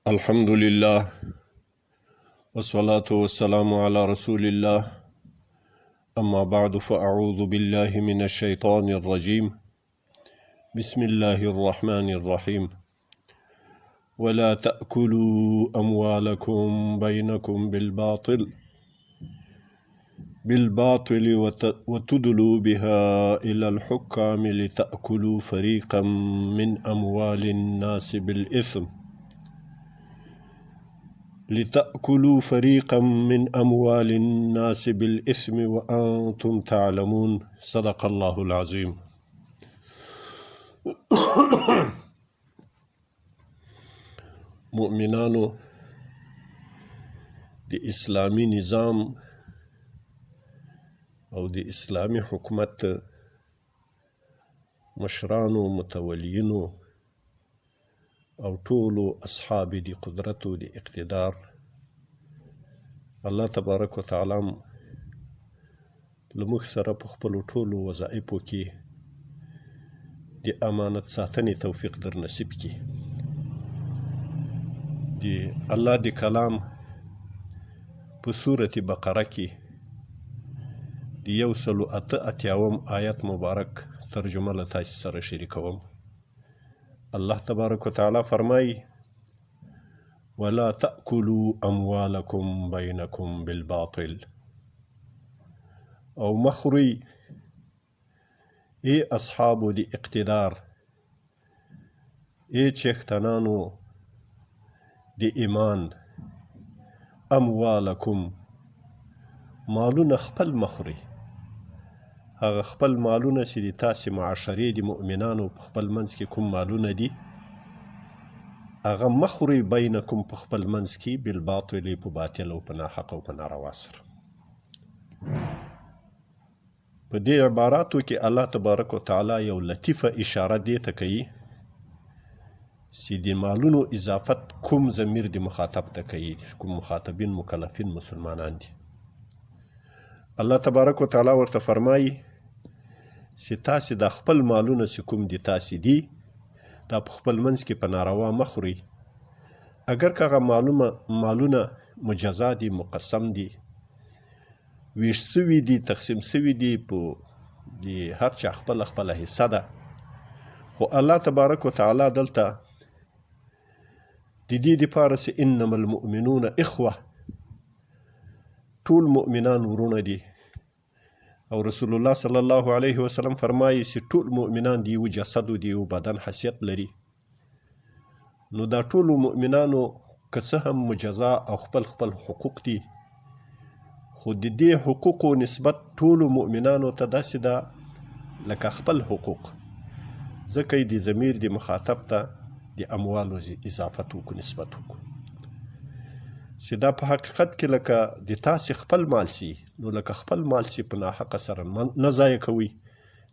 الحمد لله والصلاة والسلام على رسول الله. أما بعد فأعوذ بالله من الشيطان الرجيم. بسم الله الرحمن الرحيم. ولا تأكلوا أموالكم بينكم بالباطل وتدلوا بها إلى الحكام لتأكلوا فريقا من أموال الناس بالإثم وأنتم تعلمون. صدق الله العظيم. مؤمنانو د اسلامی نظام او د اسلامی حکومت مشرانو، متولینو او ټولو اصحاب د قدرت او د اقتدار، الله تبارک وتعالی لموږ سره په خپلو ټولو وظایفو کې د امانت ساتنې توفیق در نصیب کړي. د الله د کلام په سورة بقره کې د 188 آیت مبارک ترجمه له تاسو سره شریکوم. الله تبارک وتعالی فرمایي: ولا تأكلوا أموالكم بينكم بالباطل. او مخوري ای اصحابو د اقتدار، ای چښتنانو د ایمان، اموالکم مالونه خپل مخوري، هغه خپل مالونه چې د تاسې معاشرې د مؤمنانو په خپل منځ کې کوم مالونه دي، هغه مخوري بینکم په خپل منځ کې بالباطل، په باطل او په ناحق او په ناروا سره. په دې عباراتو کې الله تبارک وتعالی یو لطیفه اشاره دې ته کوي چې د مالونو اضافت کوم ضمیر د مخاطب ته کوي، کوم مخاطبین مکلفین مسلمانان دي. الله تبارک وتعالی ورته فرمایي چې تاسې د خپل مالونه چې کوم د تاسې دي دا په خپل منځ کې په ناروا مخوري، اگر که هغه مالونه مجزا دي، مقسم دي، ویش سوي دي، تقسیم سوي دي، په د هر چا خپله حصه ده، خو الله تبارک وتعالی دلته د دې دپاره چې انما المؤمنون اخوه، ټول مؤمنان ورونه دي، او رسول الله صلی الله علیه وسلم فرمایي چې ټول مؤمنان د یو جسد و د یو بدن حیثیت لري. نو دا ټولو مؤمنانو که څه هم مجزا او خپل حقوق دي، خو د دې حقوقو نسبت ټولو مؤمنانو ته داسې ده لکه خپل حقوق، ځکه یې د ضمیر د مخاطب ته د اموالو اضافت وکړو، نسبت وکړو، چې دا په حقیقت کې لکه د تاسې خپل مال سي، نو لکه خپل مال سي په ناحقه سره نه ضایع کوئ،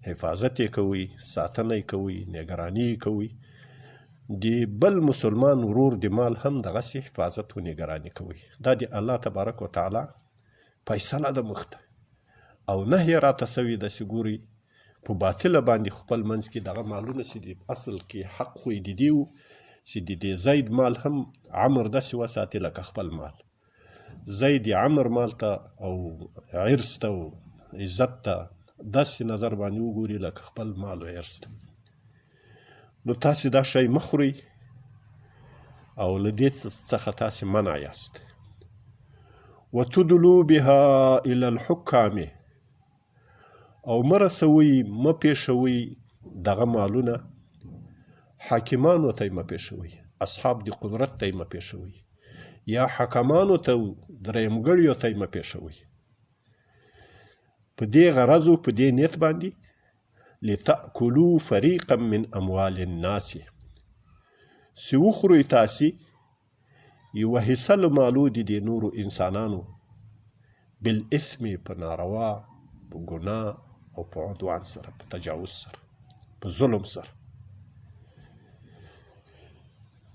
حفاظت یې کوئ، ساتنه یې کوئ، نګراني یې کوئ، د بل مسلمان ورور د مال هم دغسې حفاظت و نګراني کوئ. دا د الله تبارک وتعالی فیصله ده موږ ته، او نهیې راته سوې ده چې ګورئ په باطله باندې خپل منځ کې دغه مالونه چې د اصل کې حق خو یې د دې و چې د دې زید مال هم عمر داسې وساتي لکه خپل مال، زید عمر مال ته او عرض ته او عزت ته داسې نظر باندې وګوري لکه خپل مال او عرض ته. نو تاسې دا شی مه خورئ او له دې څخه تاسې منع یاست. وتدلوا بها الى الحکام، او مه رسوئ، مه پیښوئ دغه مالونه حاکمانو ته یې مه پیښوئ، اصحاب د قدرت ته یې مه پیښوئ، یا حکمانو ته، درېیمګړیو ته یې مه پیښوئ، په دې غرض و په دې نیت باندې لتأکلوا فریقا من اموال الناس، چې وخورئ تاسې یوه حصه له مالو د دې نورو انسانانو بالاثم، په ناروا، په ګناه او په عدوان سره، په تجاوز سره، په ظلم سره.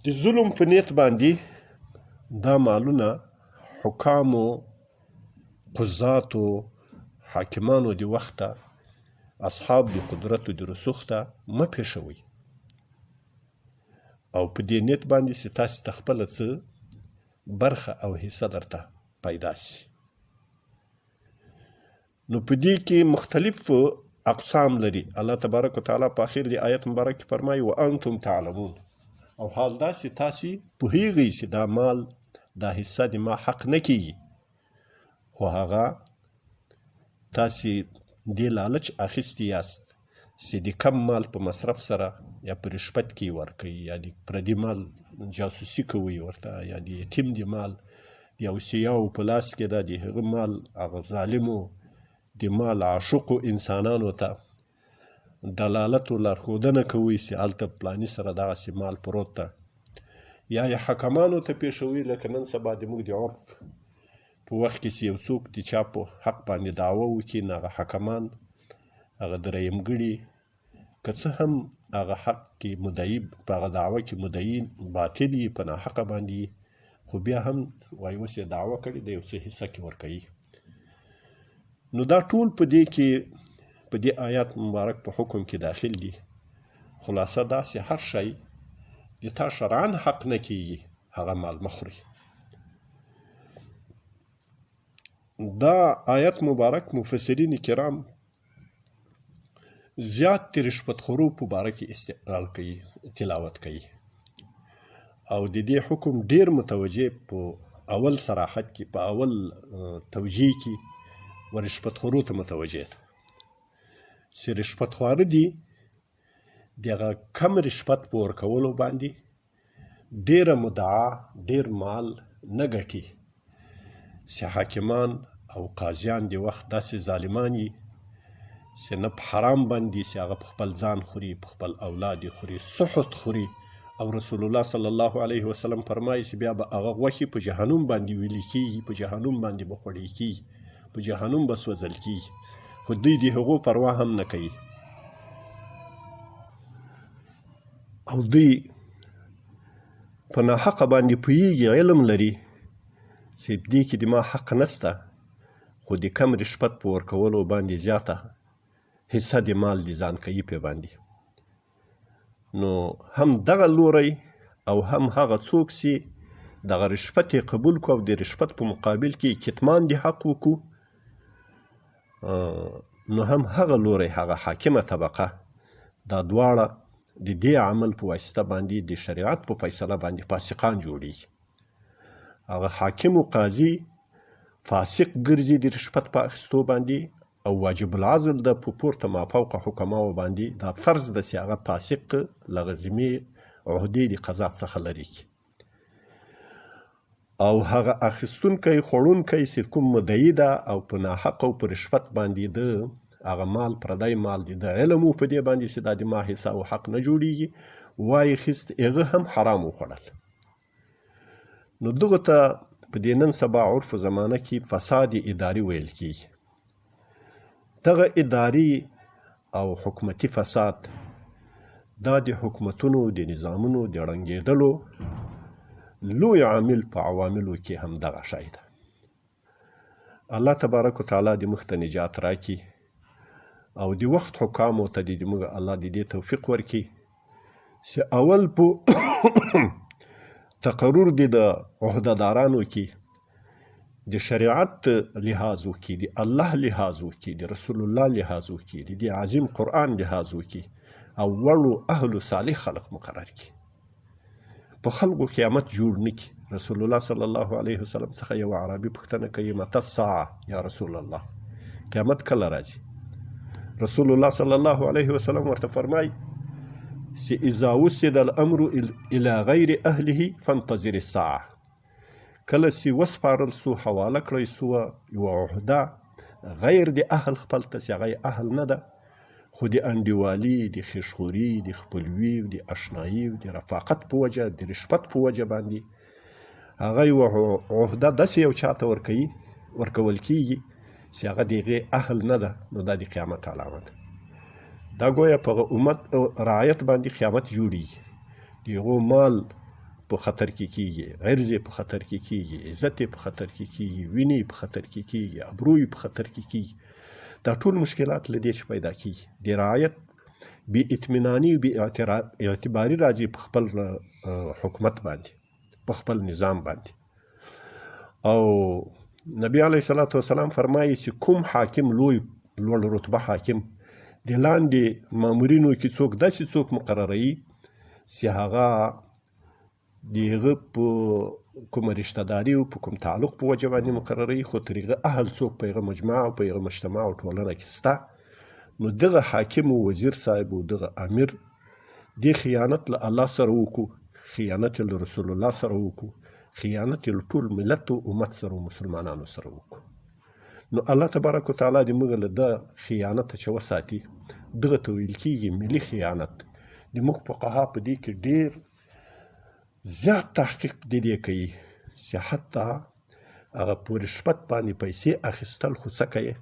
د ظلم په نیت باندې دا مالونه حکامو، قضاتو، حاکمانو د وخته، اصحاب د قدرت و د رسوخ ته مه پیښوئ. او په دې نیت باندې چې تاسې ته خپله څه برخه او حصه درته پیدا شي. نو په دې کې مختلف اقسام لري. الله تبارک وتعالی په آخر د آیت مبارک کې فرمایي وانتم تعلمون، او حال دا چې تاسې پوهیږئ چې دا مال دا حصه د ما حق نه کیږي، خو هغه تاسې دې لالچ اخیستی یاست چې د کم مال په مصرف سره یا په رشوت کې ورکوي یا د پردي مال جاسوسي کوي ورته، یا د یتیم د مال د اوسیاو په لاس کې ده د هغه مال هغه ظالمو د مال عاشقو انسانانو ته دلالت و لارښودنه کوي چې هلته پلاني سره دغسې مال پروت ده، یا یې حکمانو ته پیښوي. لکه نن سبا زموږ د عرف په وخت کې چې یو څوک د چا په حق باندې دعوه وکړي، نو هغه حکمان هغه درېیمګړي که څه هم هغه حق کې مدعي په هغه دعوه کې مدعي باطل یي، په ناحقه باندې، خو بیا هم وایي اوس یې دعوه کړې ده، یو څه حصه کې ورکوي. نو دا ټول په دې کې په دې آیات مبارک په حکم کې داخل دي. خلاصه دا چې هر شی د تا شرعاً حق نه کیږي هغه مال مه خورئ. دا آیت مبارک مفسرین کرام زیات د رشوت خورو په باره کې استعمال کوي، تلاوت کوي، او د دې حکم ډیر متوجه په اول صراحت کې په اول توجیه کې و رشوت خورو ته متوجه ده چې رشوت خواره دي دغه کم رشوت په ورکولو باندې ډیره مدعا ډیر مال نه ګټي، چې حاکمان او قاضیان د وخت داسې ظالمان یي چې نه په حرام باندې چې هغه په خپل ځان خوري، په خپل اولاد یې خوري، سحت خوري. او رسول الله صلی الله علیه وسلم فرمایي چې بیا به هغه غوښې په جهنم باندې ویلې کیږي، په جهنم باندې به خوړې کیږي، په جهنم به سوځل کیږي، خو دوی د هغو پروا هم نه کوي. او دوی په ناحقه باندې پوهیږي، علم لري چې دې کې د ما حق نسته، خو د کم رشوت په ورکولو باندې زیاته حصه د مال د ځان کوي پې باندې. نو هم دغه لوری او هم هغه څوک چې دغه رشوت یې قبول کړو او د رشوت په مقابل کې کتمان د حق وکړو، نو هم هغه لوری هغه حاکمه طبقه دا دواړه د دې عمل په واسطه باندې د شریعت په فیصله باندې فاسقان جوړیږي. هغه حاکم و قاضي فاسق ګرځي د رشوت په اخیستو باندې، او واجب العزل ده په پورته مافوقه حکماو باندې دا فرض ده چې هغه فاسق لغزمي عهدې د قضا څخه لري کړي، او هغه اخیستونکی خوړونکی چې کوم مدعي ده او په ناحقه او په رشوت باندې ده هغه مال پردی مال دی، د علم و په دې باندې چې دا د ما حصه او حق نه جوړیږي، وایي خیست هغه هم حرام وخوړل. نو دغه ته په دې نن سبا عرف زمانه کې فساد اداري ویل کیږي. دغه اداري او حکومتي فساد دا د حکومتونو د نظامونو د ړنګېدلو لوی عامل په عواملو کې هم دغه شی ده. الله تبارک وتعالی د مخ ته نجات راکړي او د وخت حکامو ته د موږ الله د دې توفیق ورکړي چې اول په تقرر د عهدهدارانو کې د شریعت لحاظ وکړي، د الله لحاظ وکړي، د رسول الله لحاظ وکړي، د دې عظیم قرآن لحاظ وکړي، او وړو اهلو صالح خلق مقرر کړي. په خلقو قیامت جوړ نه کړي. رسول الله صلی الله علیه وسلم څخه یو عربي پوښتنه کوي متى الساعه یا رسول الله، قیامت کله راځي؟ رسول الله صلی الله علیه وسلم ورته فرمایي چې اذا وسد الامر الى غیر اهله فانتظر الساعه، کله چې وسپارل سو حواله کړی سو یو عهده غیر د اهل خپل ته چې هغه اهل نه ده، خو د انډیوالي، د خیشخوري، د خپلوي، د اشنایي، د رفاقت په وجه، د رشوت په وجه باندې هغه یو عهده داسې یو چاته ورکول کیږي چې هغه د هغې اهل نه ده، نو دا د قیامت علامه ده. دا ګویا په امت رعایت باندې قیامت جوړیږي، د هغو مال په خطر کې کیږي، عرض په خطر کې کیږي، عزت په خطر کې کیږي، وینې په خطر کې کیږي، ابروی په خطر کې کیږي. دا ټول مشکلات له دې چې پیدا کیږي د رعایت بې اطمیناني او بې اعتباري راځي په خپل حکومت باندې، په خپل نظام باندې. او نبی علیه الصلاة والسلام فرمایي چې کوم حاکم لوړ رتبه حاکم د لاندې مامورینو کې څوک داسې څوک مقرروي چې هغه د هغه په کومه رشته داري او په کوم تعلق په وجه باندې مقرروي، خو تر هغه اهل څوک په هغه مجمع او په هغه مجتمع او ټولنه کې شته، نو دغه حاکم او وزیر صاحب او دغه امیر دې خیانت له الله سره وکړو، خیانت له رسول الله سره وکړو، خیانت له ټول ملت او امت سره او مسلمانانو سره وکړو. نو الله تبارک وتعالی دې موږ له ده خیانت چې وساتي. دغه ته ویل کېږي ملي خیانت. زموږ فقها په دې کې ډېر زیات تحقیق د دې کوي چې حتی هغه په رشوت باندې پیسې اخیستل خو څه کوي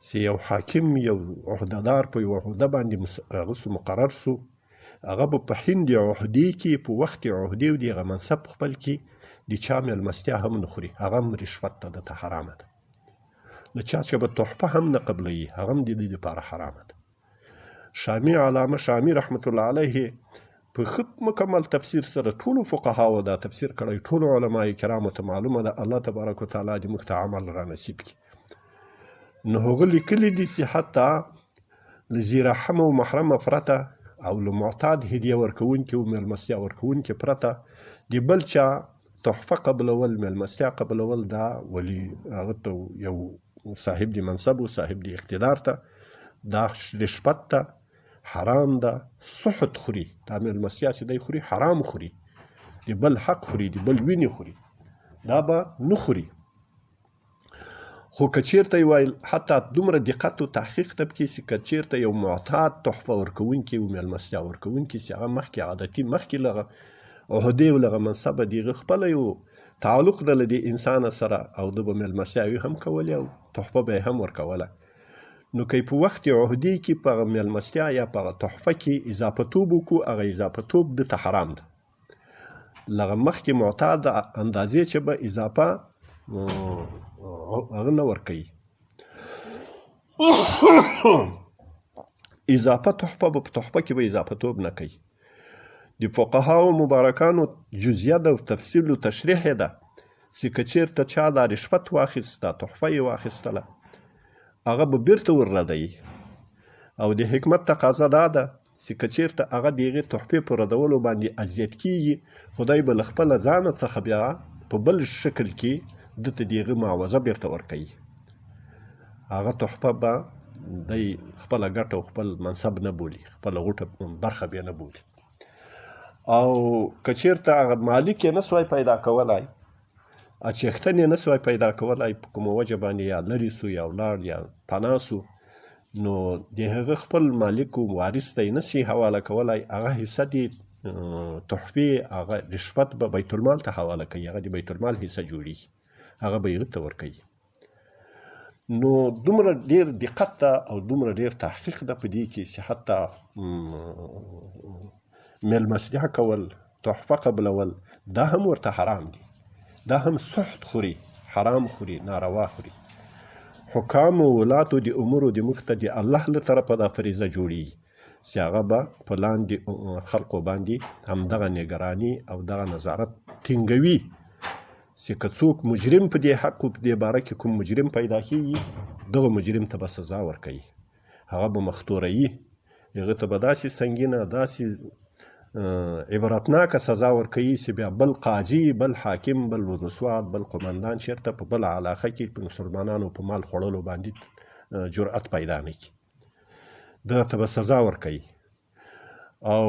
چې یو حاکم یو عهدهدار په یوه عهده باندې هغه سو مقرر سو، هغه به په هند عهدې کې په وخت عهدې او د هغه منصب خپل کې د چا مېلمستیا هم نه خوري، هغه هم رشوت ته دته حرامه ده. له چا چې به تحفه هم نه قبلوي، هغه هم د دې لپاره حرامه ده. شامي علامه شامي رحمت الله علیه په ښه مکمل تفسیر سره ټولو فقهاو دا تفسیر کړی، ټولو علماء کرامو ته معلومه ده. الله تبارک وتعالی دې موږ ته عمل را نصیب کړي. نو هغه لیکلي دي چې حتی له ذي رحم او محرمه پرته او له معتاد هدیه ورکوونکي او مېلمستیا ورکوونکي پرته د بل چا تحفه قبلول، مېلمستیا قبلول، دا ولي هغه ته یو صاحب د منصب او صاحب د اقتدار ته دا رشوت ته حرام ده. سحت خوري، دا مېلمستیا چې دی خوري حرام خوري، د بل حق خوري، د بل وینې خوري، دا به نه خوري. خو که چېرته یې ویل حتی دومره دقت و تحقیق ته پکې چې که چېرته یو معتاد تحفه ورکوونکي او مېلمستیا ورکوونکي چې هغه مخکې عادتي مخکې لغه عهدې او لغه منصبه د هغه خپله یو تعلق ده له دې انسانه سره او ده به مېلمستیاوې هم کولې او تحفه به یې هم ورکوله، نو که په وخت عهدې کې په هغه مېلمستیا یا په هغه تحفه کې اضافه توب وکړو، هغه اضافه توب دته حرام ده. لغه مخکې معتاد اندازې چې به اضافه هغه نه ورکوي، اضافه تحفه به په تحفه کې به اضافه توب نه کوي. د فقهاو مبارکانو جزیه ده او تفصیل و تشریح یې ده چې که چېرته چا دا رشوت واخیسته، تحفه یې واخیستله، هغه به بیرته ورردوي. او د حکمت تقاضا دا ده چې که چېرته هغه د هغې تحفې په ردولو باندې اذیت کېږي، خدای به له خپله ځانه څخه بیا په بل شکل کې دته د هغې معاوضه بیرته ورکوي. هغه تحفه به دی خپله ګټه او خپل منصب نه بولي، خپله غوټه برخه بیا نه بولي. او که چېرته هغه مالک یې نه سوی پیدا کولی، چښتن یې نه سوی پیدا کولی، په کومه وجه باندې یا لرې سو یا ولاړ یا پناه سو، نو د هغه خپل مالک او وارث ته یې نسي حواله کولی، هغه حصه د تحفې هغه رشوت به بیت المال ته حواله کوي، هغه د بیت المال حصه جوړېږي، هغه به یې هغه ته ورکوي. نو دومره ډېر دقت ده او دومره ډېر تحقیق ده په دې کې چې حتی مېلمستیا کول، تحفه قبلول، دا هم ورته حرام دي، دا هم سحت خوري، حرام خوري، ناروا خوري. حکام و ولاتو د امورو د موږ ته د الله له طرفه دا فریضه جوړېږي چې هغه به په لاندې خلقو باندې همدغه نګراني او دغه نظارت ټینګوي چې که څوک مجرم په دې حق په دې باره کې کوم مجرم پیدا کېږي، دغه مجرم ته به سزا ورکوي، هغه به مختوروي، هغه ته به داسې سنګینه، داسې عبرتناکه سزا ورکوي چې بیا بل قاضي، بل حاکم، بل ولسوال، بل قمندان چېرته په بله علاقه کې په مسلمانانو په مال خوړلو باندې جرأت پیدا نه کړي، دغه ته به سزا ورکوي. او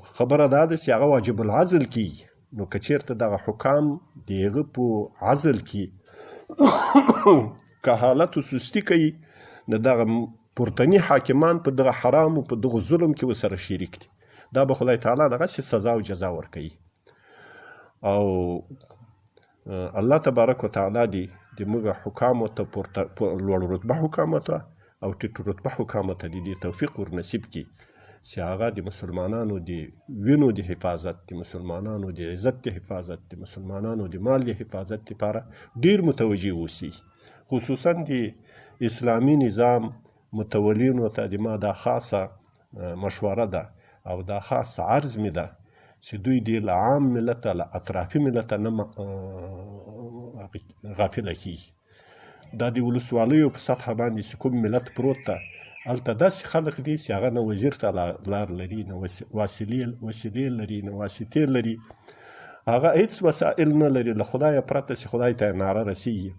خبره دا ده چې هغه واجب العزل کېږي. نو که چېرته دغه حکام د هغه په عزل کې کهالت و سستی کوي، نو دغه پورتني حاکمان په دغه حرامو په دغه ظلم کې ورسره شریک دي، دا به خدای تعالی دغسې سزا او جزا ورکوي. او الله تبارک وتعالی دې د موږ حکامو ته لوړ رتبه حکامو ته او ټیټ رتبه حکامو ته دې توفیق ورنصیب کړي چې هغه د مسلمانانو د وینو د حفاظت، د مسلمانانو د عزت د حفاظت، د مسلمانانو د مال د حفاظت لپاره ډېر متوجه اوسي. خصوصا د اسلامي نظام متولینو ته د ما دا خاصه مشوره ده او دا خاص عرض مې ده چې دوی دې له عام ملته له اطرافي ملته نه غافله کیږي. دا د ولسوالیو په سطحه باندې چې کوم ملت پروت ده هلته داسې خلک دي چې هغه نه وزیر ته لار لري، نه وسیلې لري، نه واسطې لري، هغه هیڅ وسایل نه لري له خدایه پرته چې خدای ته ناره رسیږي،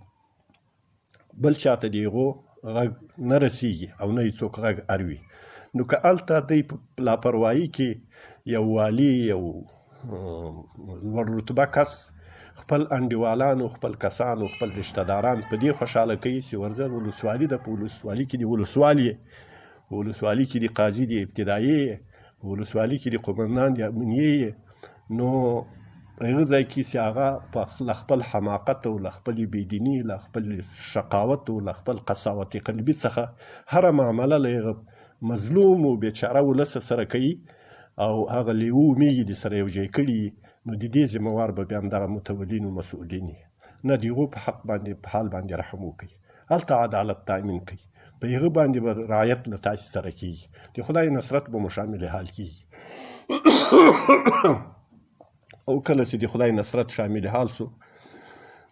بل چاته د هغو غږ نه رسیږي او نه یې څوک غږ اروي. نو که هلته دوی په لاپروایي کې یو والي، یو لوړ رتبه کس خپل انډیوالانو، خپل کسانو، خپل رشته داران په دې خوشحاله کوي چې ورځه ولسوالي ده، په ولسوالي کې د ولسوال یې، په ولسوالي کې د قاضي د ابتدایي یې، په ولسوالي کې د قومندان د امنیې یې، نو په هغه ځای کې چې هغه له خپل حماقت او له خپلې بېدیني، له خپل شقاوت او له خپل قساوت قلبي څخه هره معامله له هغه مظلوم او بیچاره ولس سره کوي او هغه لیو میږي د سره یو ځای کړي، نو د دې ذمهوار به بیا همدغه متولین و مسؤلین وي. نه د هغو په حق باندې، په حال باندې رحم وکړي، هلته عدالت تامین کوي، په هغه باندې به رعایت له تاسې سره کېږي، د خدای نصرت به مو شامل حال کېږي. او کله چې د خدای نصرت شامل حال سو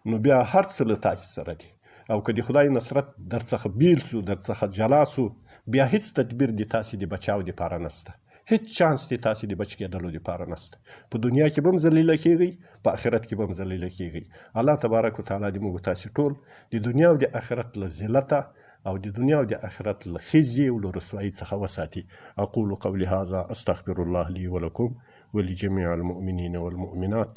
نو بیا هر څه له تاسې سره دي، او که د خدای نصرت در څخه بیل سو، در څخه جلا سو، بیا هیڅ تدبیر د تاسې د بچاو دپاره نسته، هیڅ چانس د تاسې د بچ کېدلو دپاره نسته. په دنیا کې به هم ذلیله کېږئ، په آخرت کې به هم ذلیله کېږئ. الله تبارک وتعالی دې موږ تاسې ټول د دنیا او د آخرت له ذلته او د دنیا او د آخرت له خزي او له رسوایي څخه وساتي. اقول قولي هذا استغفر الله لي ولكم ولجميع المؤمنين والمؤمنات